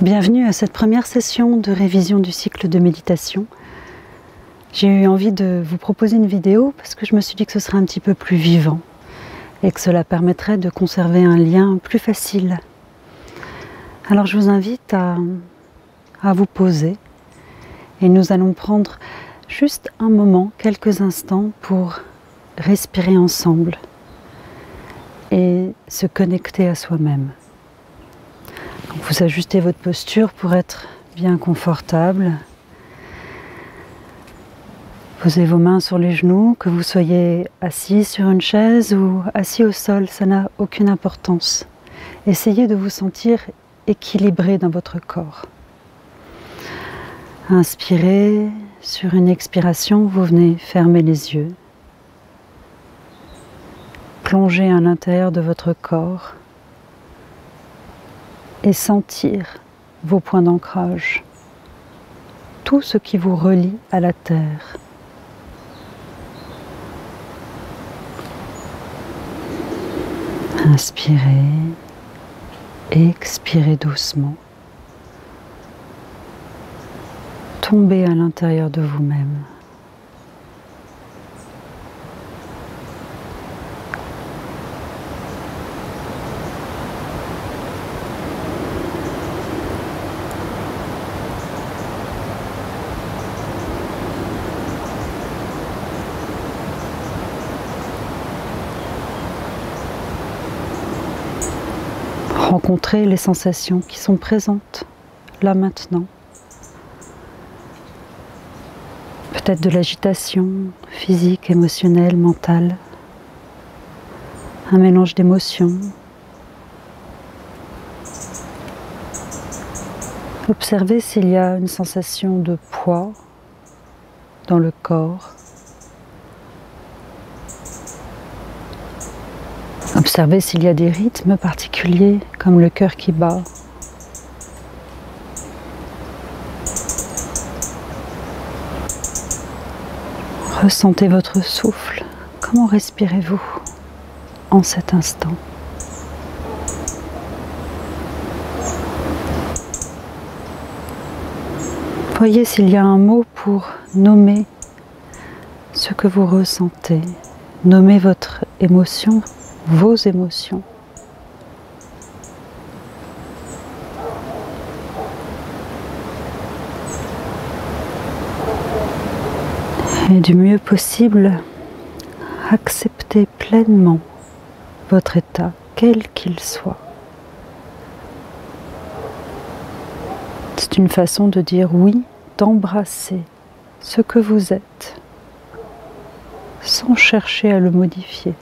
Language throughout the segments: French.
Bienvenue à cette première session de révision du cycle de méditation. J'ai eu envie de vous proposer une vidéo parce que je me suis dit que ce serait un petit peu plus vivant et que cela permettrait de conserver un lien plus facile. Alors je vous invite à vous poser et nous allons prendre juste un moment, quelques instants pour respirer ensemble et se connecter à soi-même. Vous ajustez votre posture pour être bien confortable. Posez vos mains sur les genoux, que vous soyez assis sur une chaise ou assis au sol, ça n'a aucune importance. Essayez de vous sentir équilibré dans votre corps. Inspirez, sur une expiration, vous venez fermer les yeux. Plongez à l'intérieur de votre corps et sentir vos points d'ancrage, tout ce qui vous relie à la terre. Inspirez, expirez doucement. Tombez à l'intérieur de vous-même. Rencontrez les sensations qui sont présentes, là maintenant. Peut-être de l'agitation physique, émotionnelle, mentale. Un mélange d'émotions. Observez s'il y a une sensation de poids dans le corps. Observez s'il y a des rythmes particuliers, comme le cœur qui bat. Ressentez votre souffle. Comment respirez-vous en cet instant? Voyez s'il y a un mot pour nommer ce que vous ressentez. Nommez votre émotion. Vos émotions. Et du mieux possible, acceptez pleinement votre état, quel qu'il soit. C'est une façon de dire oui, d'embrasser ce que vous êtes, sans chercher à le modifier.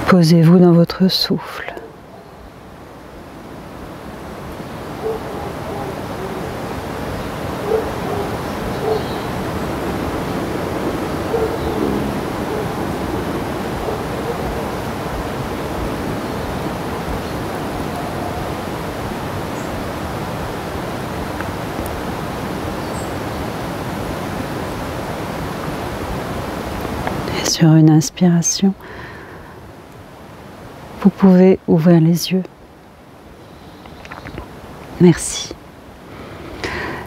Posez-vous dans votre souffle. Et sur une inspiration, vous pouvez ouvrir les yeux. Merci.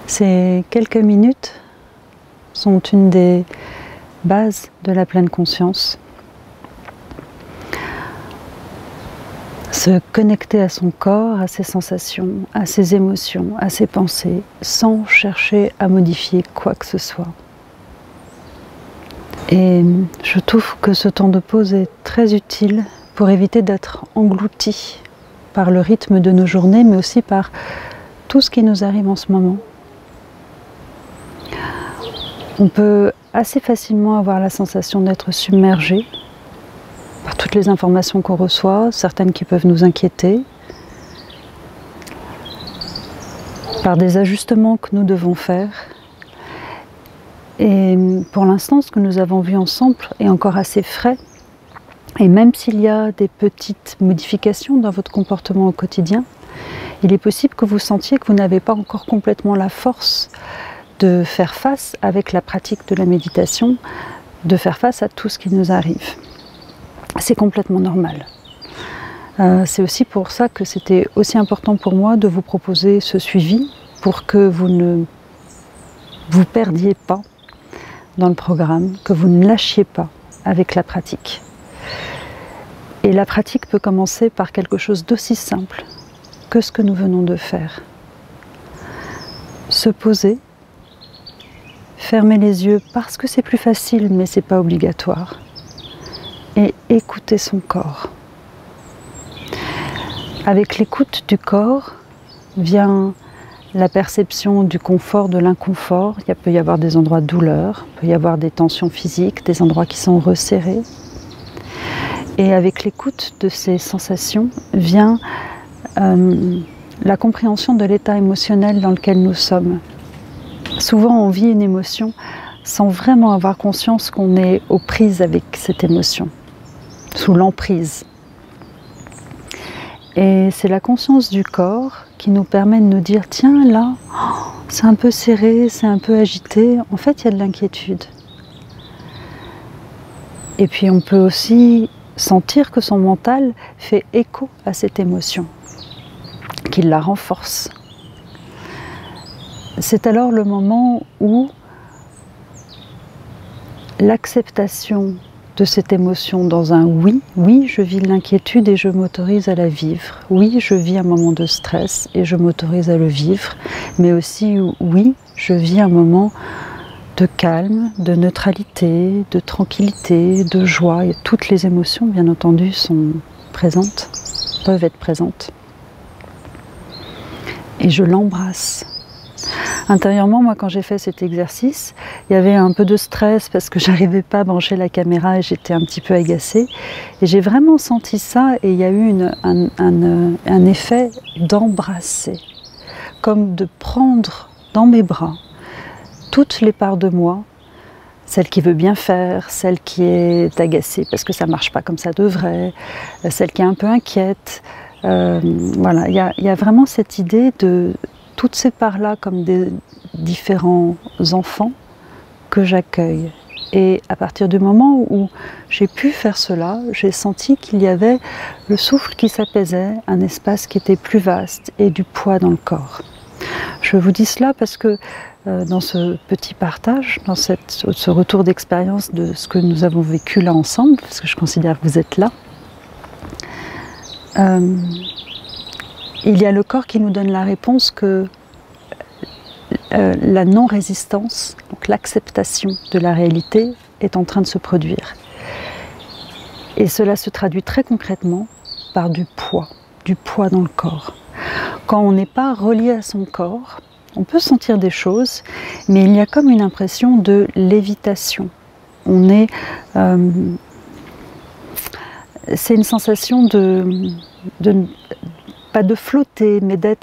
Ces quelques minutes sont une des bases de la pleine conscience. Se connecter à son corps, à ses sensations, à ses émotions, à ses pensées, sans chercher à modifier quoi que ce soit. Et je trouve que ce temps de pause est très utile pour éviter d'être englouti par le rythme de nos journées, mais aussi par tout ce qui nous arrive en ce moment. On peut assez facilement avoir la sensation d'être submergé par toutes les informations qu'on reçoit, certaines qui peuvent nous inquiéter, par des ajustements que nous devons faire. Et pour l'instant, ce que nous avons vu ensemble est encore assez frais. Et même s'il y a des petites modifications dans votre comportement au quotidien, il est possible que vous sentiez que vous n'avez pas encore complètement la force de faire face avec la pratique de la méditation, de faire face à tout ce qui nous arrive. C'est complètement normal. C'est aussi pour ça que c'était aussi important pour moi de vous proposer ce suivi, pour que vous ne vous perdiez pas dans le programme, que vous ne lâchiez pas avec la pratique. Et la pratique peut commencer par quelque chose d'aussi simple que ce que nous venons de faire. Se poser, fermer les yeux parce que c'est plus facile, mais ce n'est pas obligatoire. Et écouter son corps. Avec l'écoute du corps vient la perception du confort, de l'inconfort. Il peut y avoir des endroits de douleur, il peut y avoir des tensions physiques, des endroits qui sont resserrés. Et avec l'écoute de ces sensations vient la compréhension de l'état émotionnel dans lequel nous sommes. Souvent on vit une émotion sans vraiment avoir conscience qu'on est aux prises avec cette émotion, sous l'emprise. Et c'est la conscience du corps qui nous permet de nous dire, tiens là, c'est un peu serré, c'est un peu agité, en fait il y a de l'inquiétude. Et puis on peut aussi sentir que son mental fait écho à cette émotion, qu'il la renforce. C'est alors le moment où l'acceptation de cette émotion dans un oui, oui je vis l'inquiétude et je m'autorise à la vivre, oui je vis un moment de stress et je m'autorise à le vivre, mais aussi oui je vis un moment de calme, de neutralité, de tranquillité, de joie, et toutes les émotions bien entendu sont présentes, peuvent être présentes. Et je l'embrasse. Intérieurement, moi quand j'ai fait cet exercice, il y avait un peu de stress parce que j'arrivais pas à brancher la caméra et j'étais un petit peu agacée. Et j'ai vraiment senti ça et il y a eu un effet d'embrasser, comme de prendre dans mes bras toutes les parts de moi, celle qui veut bien faire, celle qui est agacée parce que ça marche pas comme ça devrait, celle qui est un peu inquiète. Voilà, il y a vraiment cette idée de toutes ces parts-là comme des différents enfants que j'accueille. Et à partir du moment où j'ai pu faire cela, j'ai senti qu'il y avait le souffle qui s'apaisait, un espace qui était plus vaste et du poids dans le corps. Je vous dis cela parce que dans ce petit partage, dans ce retour d'expérience de ce que nous avons vécu là ensemble, parce que je considère que vous êtes là, il y a le corps qui nous donne la réponse que la non-résistance, donc l'acceptation de la réalité, est en train de se produire. Et cela se traduit très concrètement par du poids dans le corps. Quand on n'est pas relié à son corps, on peut sentir des choses, mais il y a comme une impression de lévitation. C'est une sensation pas de flotter, mais de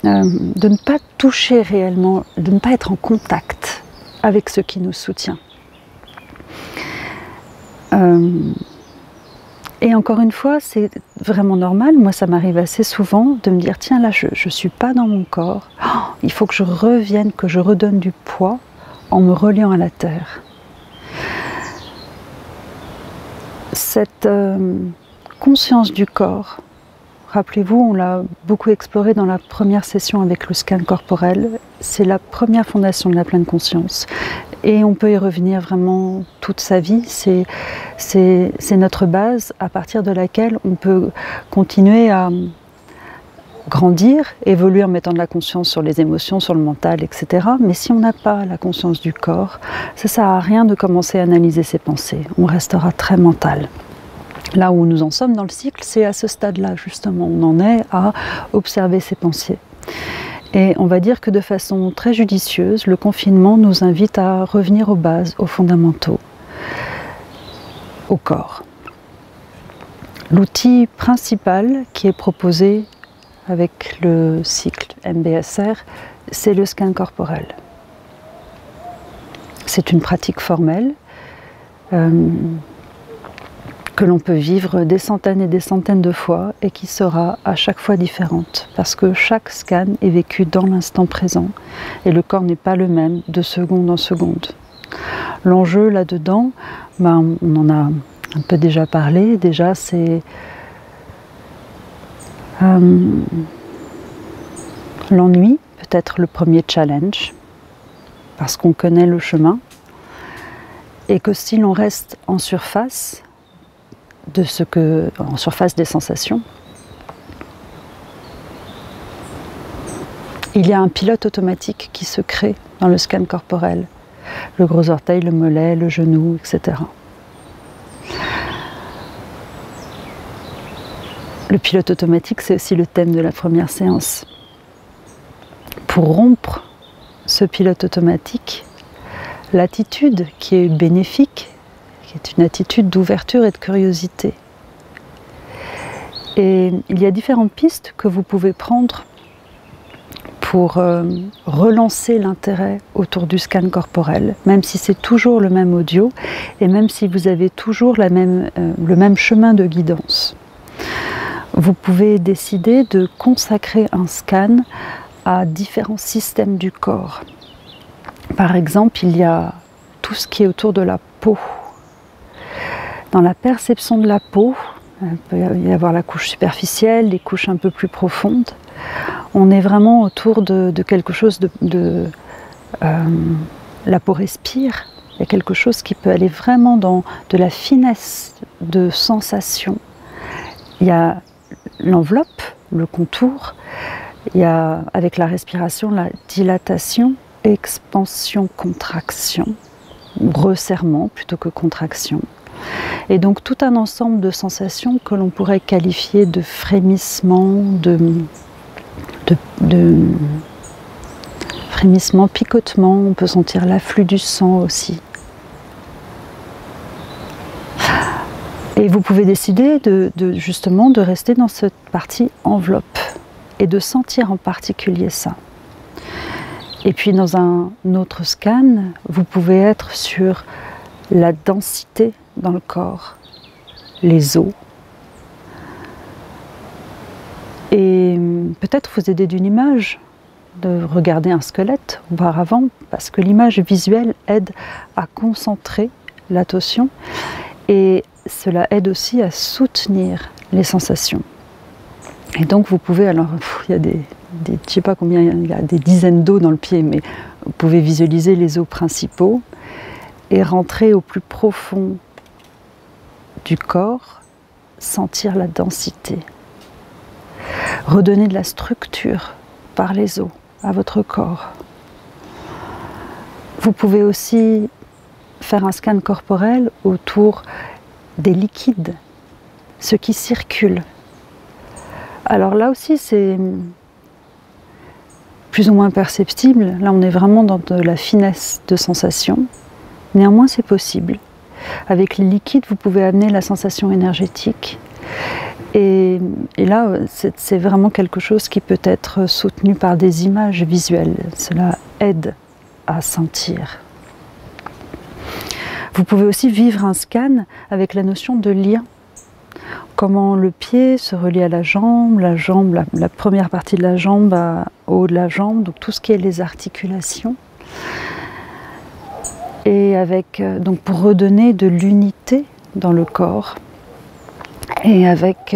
ne pas toucher réellement, de ne pas être en contact avec ce qui nous soutient. Et encore une fois, c'est vraiment normal, moi ça m'arrive assez souvent de me dire tiens là je ne suis pas dans mon corps, il faut que je revienne, que je redonne du poids en me reliant à la terre. Cette conscience du corps, rappelez-vous, on l'a beaucoup exploré dans la première session avec le scan corporel. C'est la première fondation de la pleine conscience. Et on peut y revenir vraiment toute sa vie. C'est notre base à partir de laquelle on peut continuer à grandir, évoluer en mettant de la conscience sur les émotions, sur le mental, etc. Mais si on n'a pas la conscience du corps, ça ne sert à rien de commencer à analyser ses pensées. On restera très mental. Là où nous en sommes dans le cycle, c'est à ce stade-là justement. On en est à observer ses pensées. Et on va dire que de façon très judicieuse, le confinement nous invite à revenir aux bases, aux fondamentaux, au corps. L'outil principal qui est proposé avec le cycle MBSR, c'est le scan corporel. C'est une pratique formelle. que l'on peut vivre des centaines et des centaines de fois et qui sera à chaque fois différente parce que chaque scan est vécu dans l'instant présent et le corps n'est pas le même de seconde en seconde. L'enjeu là-dedans, on en a un peu déjà parlé, déjà c'est l'ennui, peut-être le premier challenge, parce qu'on connaît le chemin et que si l'on reste en surface, en surface des sensations, il y a un pilote automatique qui se crée dans le scan corporel. Le gros orteil, le mollet, le genou, etc. Le pilote automatique, c'est aussi le thème de la première séance. Pour rompre ce pilote automatique, l'attitude qui est bénéfique, qui est une attitude d'ouverture et de curiosité. Et il y a différentes pistes que vous pouvez prendre pour relancer l'intérêt autour du scan corporel, même si c'est toujours le même audio et même si vous avez toujours le même chemin de guidance. Vous pouvez décider de consacrer un scan à différents systèmes du corps. Par exemple, il y a tout ce qui est autour de la peau. Dans la perception de la peau, il peut y avoir la couche superficielle, les couches un peu plus profondes. On est vraiment autour de quelque chose la peau respire. Il y a quelque chose qui peut aller vraiment dans de la finesse de sensation. Il y a l'enveloppe, le contour. Il y a, avec la respiration, la dilatation, expansion, contraction, resserrement plutôt que contraction. Et donc tout un ensemble de sensations que l'on pourrait qualifier de frémissement, frémissement, picotement, on peut sentir l'afflux du sang aussi. Et vous pouvez décider justement de rester dans cette partie enveloppe et de sentir en particulier ça. Et puis dans un autre scan, vous pouvez être sur la densité dans le corps, les os. Et peut-être vous aider d'une image, de regarder un squelette auparavant, parce que l'image visuelle aide à concentrer l'attention et cela aide aussi à soutenir les sensations. Et donc vous pouvez, alors il y a je ne sais pas combien, il y a des dizaines d'os dans le pied, mais vous pouvez visualiser les os principaux et rentrer au plus profond du corps, sentir la densité. Redonner de la structure par les os à votre corps. Vous pouvez aussi faire un scan corporel autour des liquides, ce qui circule. Alors là aussi c'est plus ou moins perceptible, là on est vraiment dans de la finesse de sensation, néanmoins c'est possible. Avec les liquides vous pouvez amener la sensation énergétique et là c'est vraiment quelque chose qui peut être soutenu par des images visuelles, cela aide à sentir. Vous pouvez aussi vivre un scan avec la notion de lien. Comment le pied se relie à la jambe, la première partie de la jambe au haut de la jambe, donc tout ce qui est les articulations. Et donc pour redonner de l'unité dans le corps. Et avec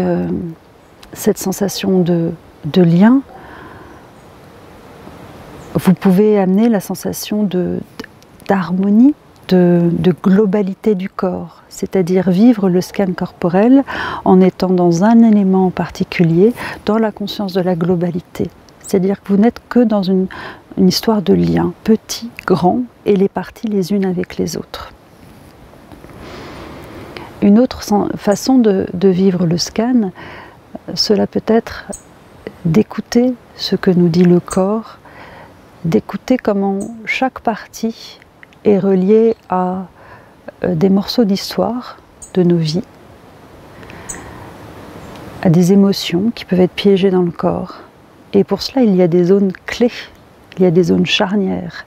cette sensation de lien, vous pouvez amener la sensation d'harmonie, de globalité du corps, c'est-à-dire vivre le scan corporel en étant dans un élément en particulier, dans la conscience de la globalité. C'est-à-dire que vous n'êtes que dans une histoire de lien, petit, grand, et les parties les unes avec les autres. Une autre façon de vivre le scan, cela peut être d'écouter ce que nous dit le corps, d'écouter comment chaque partie est reliée à des morceaux d'histoire de nos vies, à des émotions qui peuvent être piégées dans le corps. Et pour cela, il y a des zones clés, il y a des zones charnières.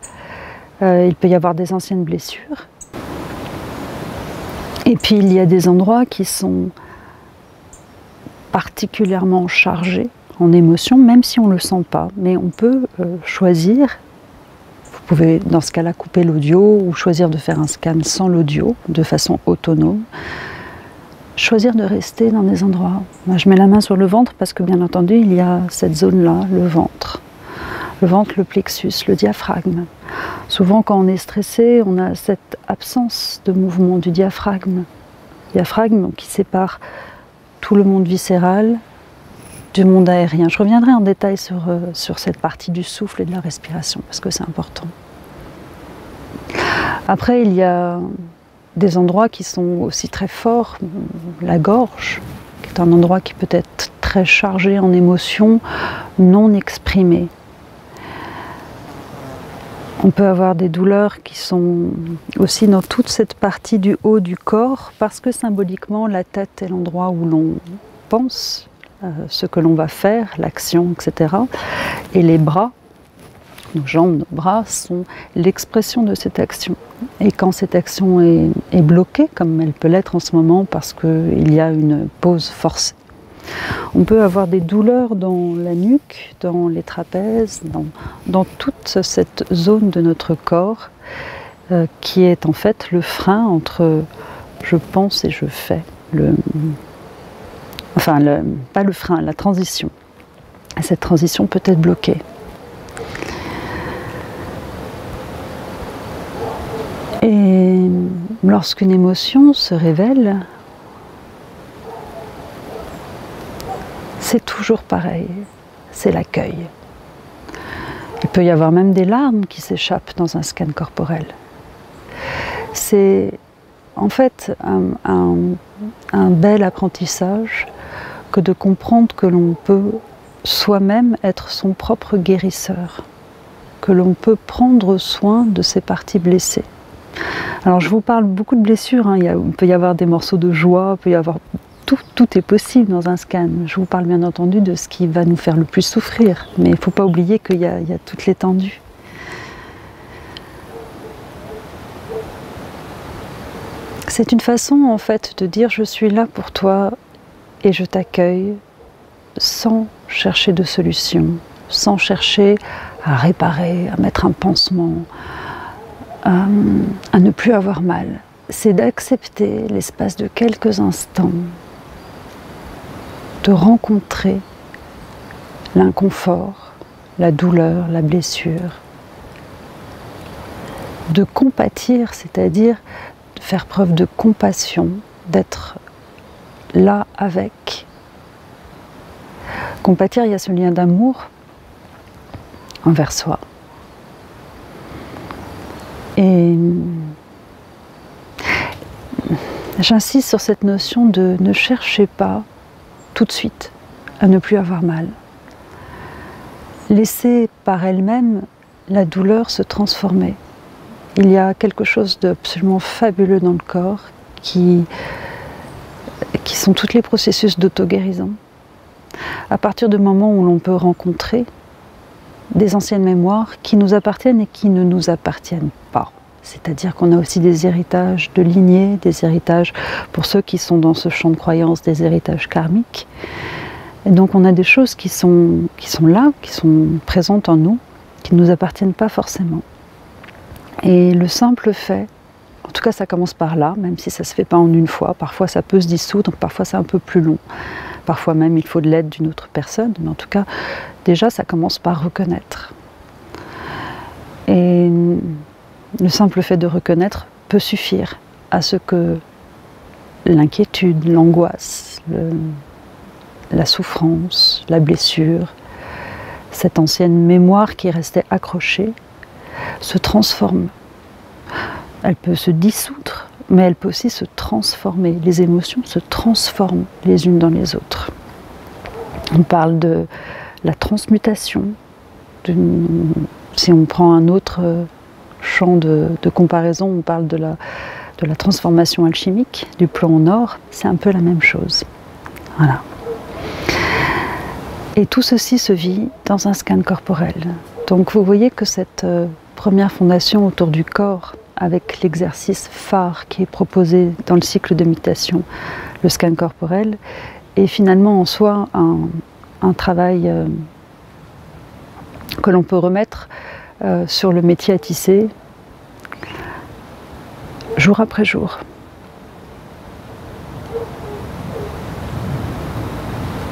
Il peut y avoir des anciennes blessures. Et Et puis il y a des endroits qui sont particulièrement chargés en émotions, même si on ne le sent pas. Mais on peut choisir, vous pouvez dans ce cas-là couper l'audio ou choisir de faire un scan sans l'audio, de façon autonome. Choisir de rester dans des endroits. Moi, je mets la main sur le ventre parce que bien entendu il y a cette zone-là, le ventre, le plexus, le diaphragme. Souvent quand on est stressé, on a cette absence de mouvement du diaphragme. Diaphragme qui sépare tout le monde viscéral du monde aérien. Je reviendrai en détail sur cette partie du souffle et de la respiration parce que c'est important. Après il y a des endroits qui sont aussi très forts, la gorge, qui est un endroit qui peut être très chargé en émotions non exprimées. On peut avoir des douleurs qui sont aussi dans toute cette partie du haut du corps, parce que symboliquement la tête est l'endroit où l'on pense ce que l'on va faire, l'action, etc. Et les bras, nos jambes, nos bras sont l'expression de cette action. Et quand cette action est bloquée, comme elle peut l'être en ce moment parce qu'il y a une pause forcée, on peut avoir des douleurs dans la nuque, dans les trapèzes, dans toute cette zone de notre corps qui est en fait le frein entre je pense et je fais. Pas le frein, la transition. Et cette transition peut être bloquée. Et lorsqu'une émotion se révèle, c'est toujours pareil, c'est l'accueil. Il peut y avoir même des larmes qui s'échappent dans un scan corporel. C'est en fait un bel apprentissage que de comprendre que l'on peut soi-même être son propre guérisseur, que l'on peut prendre soin de ses parties blessées. Alors je vous parle beaucoup de blessures, hein. Il peut y avoir des morceaux de joie, il peut y avoir tout est possible dans un scan. Je vous parle bien entendu de ce qui va nous faire le plus souffrir, mais il ne faut pas oublier qu'il y a toute l'étendue. C'est une façon en fait de dire je suis là pour toi et je t'accueille sans chercher de solution, sans chercher à réparer, à mettre un pansement, à ne plus avoir mal. C'est d'accepter l'espace de quelques instants, de rencontrer l'inconfort, la douleur, la blessure, de compatir, c'est-à-dire de faire preuve de compassion, d'être là avec. Compatir, il y a ce lien d'amour envers soi. Et j'insiste sur cette notion de ne cherchez pas tout de suite à ne plus avoir mal. Laissez par elle-même la douleur se transformer. Il y a quelque chose d'absolument fabuleux dans le corps qui sont tous les processus d'auto-guérison. À partir du moment où l'on peut rencontrer des anciennes mémoires qui nous appartiennent et qui ne nous appartiennent pas. C'est-à-dire qu'on a aussi des héritages de lignée, des héritages, pour ceux qui sont dans ce champ de croyance, des héritages karmiques. Et donc on a des choses qui sont là, qui sont présentes en nous, qui ne nous appartiennent pas forcément. Et le simple fait, en tout cas ça commence par là, même si ça ne se fait pas en une fois, parfois ça peut se dissoudre, parfois c'est un peu plus long, parfois même il faut de l'aide d'une autre personne, mais en tout cas déjà ça commence par reconnaître. Et le simple fait de reconnaître peut suffire à ce que l'inquiétude, l'angoisse, la souffrance, la blessure, cette ancienne mémoire qui restait accrochée, se transforme. Elle peut se dissoudre, mais elle peut aussi se transformer. Les émotions se transforment les unes dans les autres. On parle de la transmutation. Si on prend un autre champ de comparaison, on parle de la transformation alchimique, du plomb en or, c'est un peu la même chose. Voilà. Et tout ceci se vit dans un scan corporel. Donc vous voyez que cette première fondation autour du corps avec l'exercice phare qui est proposé dans le cycle de méditation, le scan corporel, est finalement en soi un travail que l'on peut remettre sur le métier à tisser jour après jour.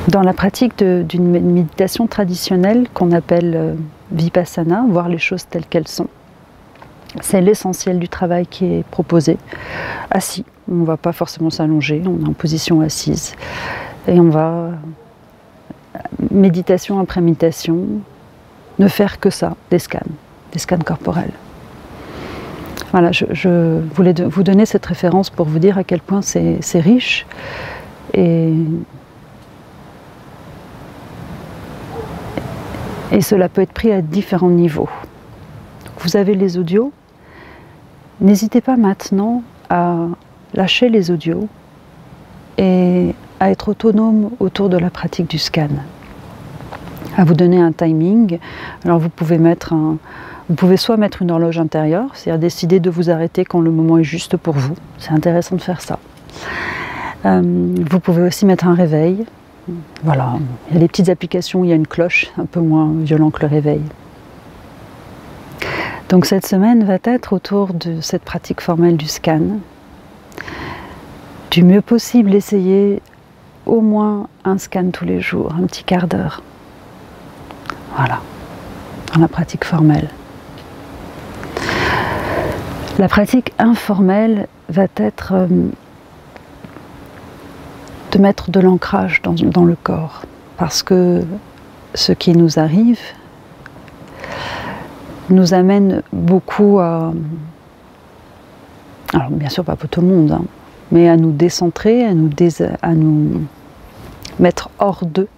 Dans la pratique d'une méditation traditionnelle qu'on appelle Vipassana, voir les choses telles qu'elles sont, c'est l'essentiel du travail qui est proposé. Assis, on ne va pas forcément s'allonger, on est en position assise. Et on va, méditation après méditation, ne faire que ça, des scans corporels. Voilà, je voulais vous donner cette référence pour vous dire à quel point c'est riche. Et cela peut être pris à différents niveaux. Vous avez les audios. N'hésitez pas maintenant à lâcher les audios et à être autonome autour de la pratique du scan. À vous donner un timing. Alors vous pouvez soit mettre une horloge intérieure, c'est-à-dire décider de vous arrêter quand le moment est juste pour vous. C'est intéressant de faire ça. Vous pouvez aussi mettre un réveil. Voilà, il y a des petites applications où il y a une cloche, un peu moins violent que le réveil. Donc cette semaine va être autour de cette pratique formelle du scan. Du mieux possible, essayez au moins un scan tous les jours, un petit quart d'heure. Voilà, dans la pratique formelle. La pratique informelle va être de mettre de l'ancrage dans le corps, parce que ce qui nous arrive nous amène beaucoup à, alors bien sûr pas pour tout le monde, hein, mais à nous décentrer, à nous mettre hors de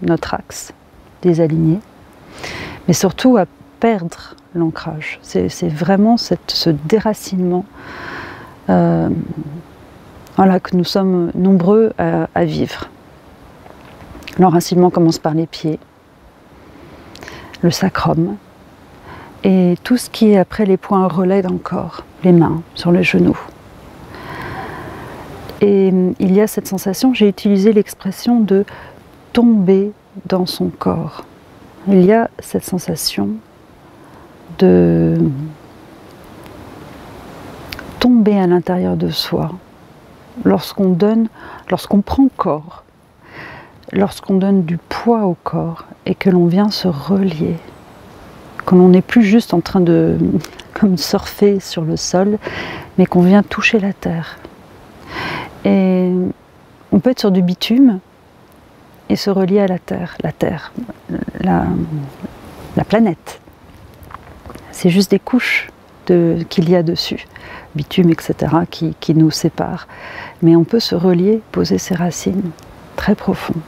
notre axe, désaligné, mais surtout à perdre l'ancrage. C'est vraiment ce déracinement voilà, que nous sommes nombreux à vivre. L'enracinement commence par les pieds, le sacrum, et tout ce qui est après les points relais dans le corps, les mains, sur les genoux. Et il y a cette sensation, j'ai utilisé l'expression de tomber dans son corps. Il y a cette sensation de tomber à l'intérieur de soi. Lorsqu'on prend corps, lorsqu'on donne du poids au corps et que l'on vient se relier, que l'on n'est plus juste en train de comme surfer sur le sol, mais qu'on vient toucher la terre. Et on peut être sur du bitume et se relier à la terre, la planète. C'est juste des couches qu'il y a dessus, bitume, etc., qui nous séparent. Mais on peut se relier, poser ses racines très profondes.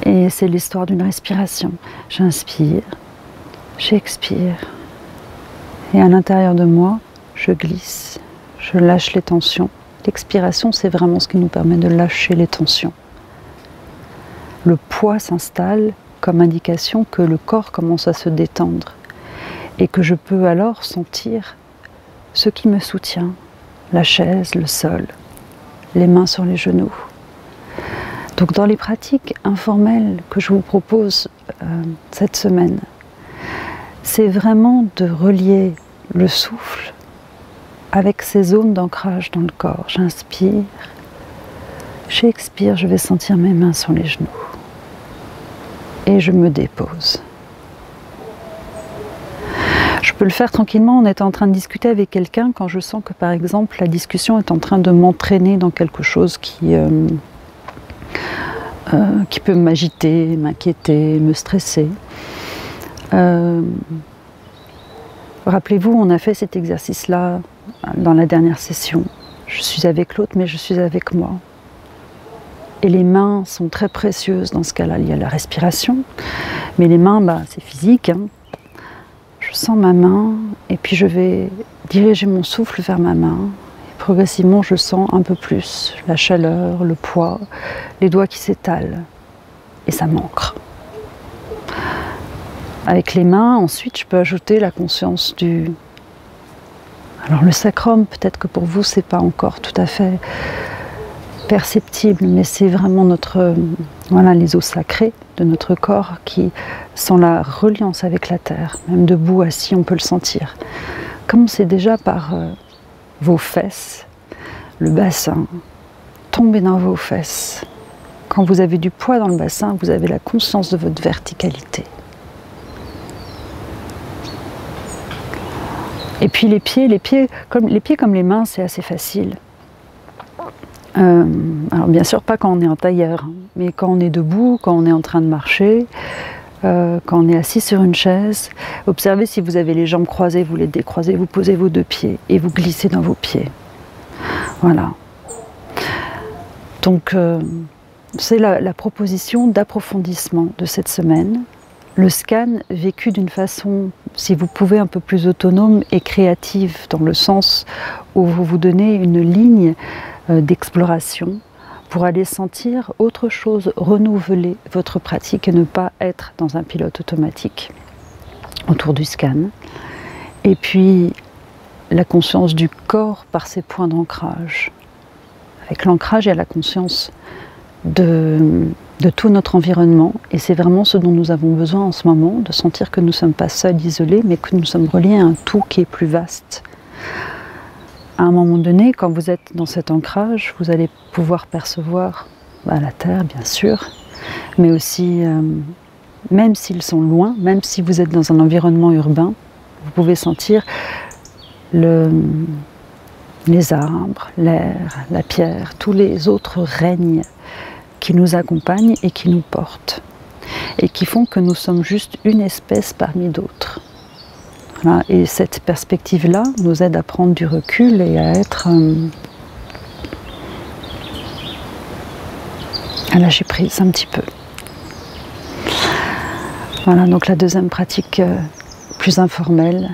Et c'est l'histoire d'une respiration. J'inspire, j'expire. Et à l'intérieur de moi, je glisse, je lâche les tensions. L'expiration, c'est vraiment ce qui nous permet de lâcher les tensions. Le poids s'installe comme indication que le corps commence à se détendre et que je peux alors sentir ce qui me soutient, la chaise, le sol, les mains sur les genoux. Donc dans les pratiques informelles que je vous propose cette semaine, c'est vraiment de relier le souffle avec ces zones d'ancrage dans le corps. J'inspire, j'expire, je vais sentir mes mains sur les genoux et je me dépose. Je peux le faire tranquillement en étant en train de discuter avec quelqu'un quand je sens que par exemple la discussion est en train de m'entraîner dans quelque chose qui peut m'agiter, m'inquiéter, me stresser. Rappelez-vous, on a fait cet exercice-là dans la dernière session. Je suis avec l'autre, mais je suis avec moi. Et les mains sont très précieuses dans ce cas-là. Il y a la respiration, mais les mains, c'est physique, hein. Je sens ma main et puis je vais diriger mon souffle vers ma main. Et progressivement, je sens un peu plus la chaleur, le poids, les doigts qui s'étalent. Et ça m'ancre. Avec les mains, ensuite, je peux ajouter la conscience Alors le sacrum, peut-être que pour vous, c'est pas encore tout à fait perceptible, mais c'est vraiment notre, voilà, les os sacrés de notre corps qui sont la reliance avec la terre. Même debout, assis, on peut le sentir. Commencez déjà par vos fesses, le bassin, tombez dans vos fesses. Quand vous avez du poids dans le bassin, vous avez la conscience de votre verticalité. Et puis les pieds comme les mains, c'est assez facile. Alors bien sûr pas quand on est en tailleur, mais quand on est debout, quand on est en train de marcher, quand on est assis sur une chaise, observez si vous avez les jambes croisées, vous les décroisez, vous posez vos deux pieds et vous glissez dans vos pieds. Voilà. Donc c'est la proposition d'approfondissement de cette semaine. Le scan vécu d'une façon, si vous pouvez, un peu plus autonome et créative, dans le sens où vous vous donnez une ligne d'exploration pour aller sentir autre chose, renouveler votre pratique et ne pas être dans un pilote automatique autour du scan. Et puis la conscience du corps par ses points d'ancrage. Avec l'ancrage, il y a la conscience de tout notre environnement, et c'est vraiment ce dont nous avons besoin en ce moment, de sentir que nous ne sommes pas seuls, isolés, mais que nous sommes reliés à un tout qui est plus vaste. À un moment donné, quand vous êtes dans cet ancrage, vous allez pouvoir percevoir la terre, bien sûr, mais aussi, même s'ils sont loin, même si vous êtes dans un environnement urbain, vous pouvez sentir les arbres, l'air, la pierre, tous les autres règnes qui nous accompagnent et qui nous portent, et qui font que nous sommes juste une espèce parmi d'autres. Voilà. Et cette perspective-là nous aide à prendre du recul et à être à lâcher prise un petit peu. Voilà, donc la deuxième pratique plus informelle,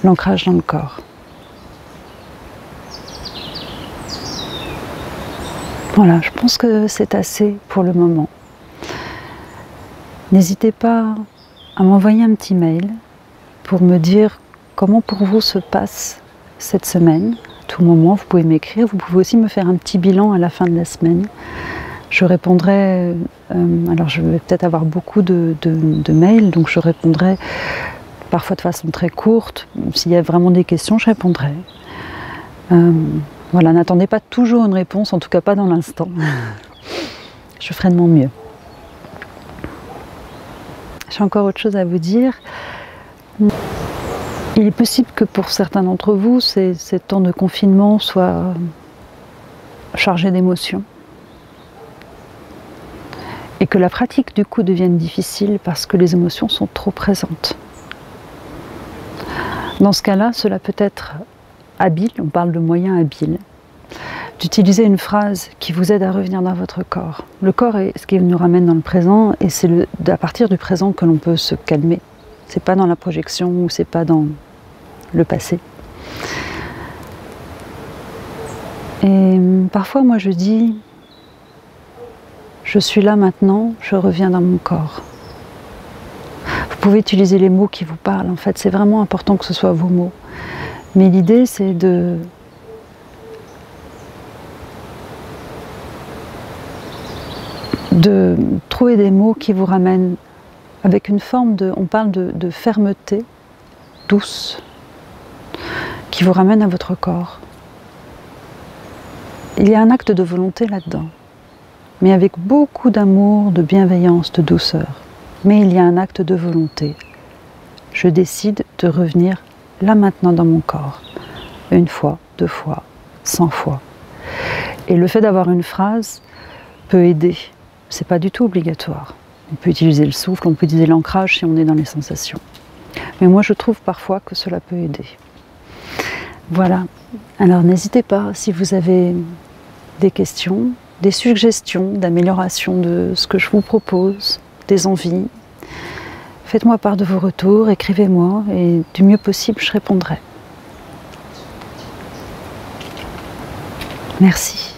l'ancrage dans le corps. Voilà, je pense que c'est assez pour le moment. N'hésitez pas à m'envoyer un petit mail pour me dire comment pour vous se passe cette semaine. À tout moment, vous pouvez m'écrire. Vous pouvez aussi me faire un petit bilan à la fin de la semaine. Je répondrai, alors je vais peut-être avoir beaucoup de mails, donc je répondrai parfois de façon très courte. S'il y a vraiment des questions, je répondrai. Voilà, n'attendez pas toujours une réponse, en tout cas pas dans l'instant. Je ferai de mon mieux. J'ai encore autre chose à vous dire. Il est possible que pour certains d'entre vous, ces temps de confinement soient chargés d'émotions. Et que la pratique du coup devienne difficile parce que les émotions sont trop présentes. Dans ce cas-là, cela peut être habile, on parle de moyens habiles, d'utiliser une phrase qui vous aide à revenir dans votre corps. Le corps est ce qui nous ramène dans le présent, et c'est à partir du présent que l'on peut se calmer. C'est pas dans la projection ou c'est pas dans le passé. Et parfois moi je dis, je suis là maintenant, je reviens dans mon corps. Vous pouvez utiliser les mots qui vous parlent, en fait c'est vraiment important que ce soit vos mots. Mais l'idée, c'est de trouver des mots qui vous ramènent avec une forme de, on parle de fermeté douce, qui vous ramène à votre corps. Il y a un acte de volonté là-dedans, mais avec beaucoup d'amour, de bienveillance, de douceur. Mais il y a un acte de volonté. Je décide de revenir là maintenant dans mon corps, une fois, 2 fois, 100 fois. Et le fait d'avoir une phrase peut aider, c'est pas du tout obligatoire. On peut utiliser le souffle, on peut utiliser l'ancrage si on est dans les sensations. Mais moi je trouve parfois que cela peut aider. Voilà, alors n'hésitez pas si vous avez des questions, des suggestions d'amélioration de ce que je vous propose, des envies. Faites-moi part de vos retours, écrivez-moi et du mieux possible, je répondrai. Merci.